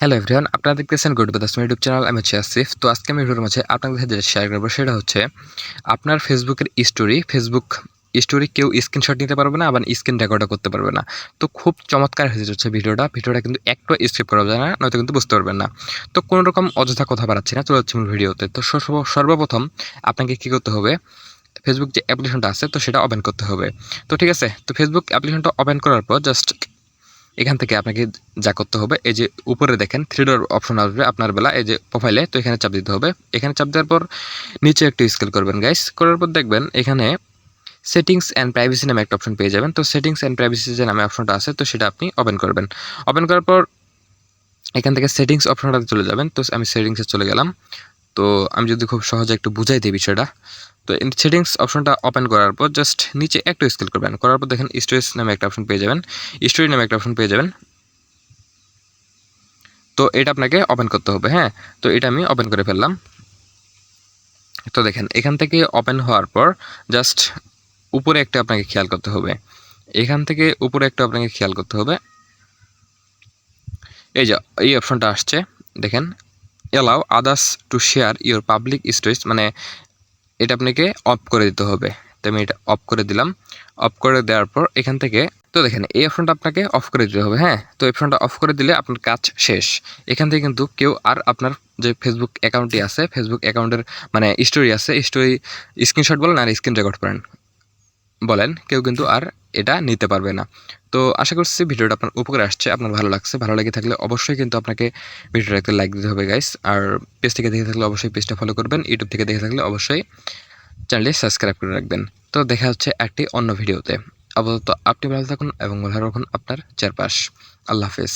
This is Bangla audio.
হ্যালো এভরিওয়ান, আপনারা দেখতেছেন গুড বাদাস ইউটিউব চ্যানেল। আমি হচ্ছে আসিফ। তো আজকে আমি ভিডিওর মাঝে আপনাদের সাথে যেটা শেয়ার করবো সেটা হচ্ছে আপনার ফেসবুকের ফেসবুক স্টোরি কেউ স্ক্রিনশট নিতে পারবে না, আবার স্ক্রিন রেকর্ডও করতে পারবে না। তো খুব চমৎকার হয়েছে হচ্ছে ভিডিওটা কিন্তু একটু স্কিপ করা যায় না, নয়তো কিন্তু বুঝতে পারবেন না। তো কোনো রকম অযথা কথা বাড়াচ্ছি না, চলে যাচ্ছি মূল ভিডিওতে। তো সর্বপ্রথম আপনাকে কী করতে হবে, ফেসবুক যে অ্যাপ্লিকেশনটা আছে তো সেটা ওপেন করতে হবে। তো ঠিক আছে, তো ফেসবুক অ্যাপ্লিকেশনটা ওপেন করার পর জাস্ট এখান থেকে আপনাকে যা করতে হবে, এই যে উপরে দেখেন থ্রি ডট অপশন আসবে আপনার বেলা, এই যে প্রোফাইলে, তো এখানে চাপ দিতে হবে। এখানে চাপ দেওয়ার পর নিচে একটু স্কেল করবেন গাইস, করার পর দেখবেন এখানে সেটিংস অ্যান্ড প্রাইভেসি নামে একটা অপশন পেয়ে যাবেন। তো সেটিংস অ্যান্ড প্রাইভেসি যে নামে অপশনটা আছে তো সেটা আপনি ওপেন করবেন। ওপেন করার পর এখান থেকে সেটিংস অপশনটাতে চলে যাবেন। তো আমি সেটিংসে চলে গেলাম। তো আমি যদি খুব সহজে একটু বুঝাই দিই বিষয়টা, তো সেটিংস অপশনটা ওপেন করার পর জাস্ট নিচে একটু স্কেল করবেন, করার পর দেখেন স্টোরেজ নামে একটা অপশন পেয়ে যাবেন, স্টোরি নামে একটা অপশন পেয়ে যাবেন। তো এটা আপনাকে ওপেন করতে হবে। হ্যাঁ, তো এটা আমি ওপেন করে ফেললাম। তো দেখেন এখান থেকে ওপেন হওয়ার পর জাস্ট উপরে একটা আপনাকে খেয়াল করতে হবে, এখান থেকে উপরে একটা আপনাকে খেয়াল করতে হবে। এই যে এই অপশনটা আসছে দেখেন, allow others to share your public storage, মানে এটা আপনাকে অফ করে দিতে হবে। তো আমি এটা অফ করে দিলাম। অফ করে দেওয়ার পর এখান থেকে তো দেখেন এই অপশনটা আপনাকে অফ করে দিতে হবে। হ্যাঁ, তো এই অপশনটা অফ করে দিলে আপনার কাজ শেষ। এখান থেকে কিন্তু কেউ আর আপনার যে ফেসবুক অ্যাকাউন্টটি আছে, ফেসবুক অ্যাকাউন্টের মানে স্টোরি আছে, স্টোরি স্ক্রিনশট বলেন আর স্ক্রিন রেকর্ড করেন বলেন, কেউ কিন্তু আর এটা নিতে পারবে না। তো আশা করছি ভিডিওটা আপনার উপকারে আসছে, আপনার ভালো লাগছে। ভালো লেগে থাকলে অবশ্যই কিন্তু আপনাকে ভিডিওটা একটা লাইক দিতে হবে গাইস। আর পেজ থেকে দেখে থাকলে অবশ্যই পেজটা ফলো করবেন, ইউটিউব থেকে দেখে থাকলে অবশ্যই চ্যানেলটি সাবস্ক্রাইব করে রাখবেন। তো দেখা হচ্ছে একটি অন্য ভিডিওতে। আপাতত আপনি ভালো থাকুন এবং ভালো রাখুন আপনার চারপাশ। আল্লাহ হাফেজ।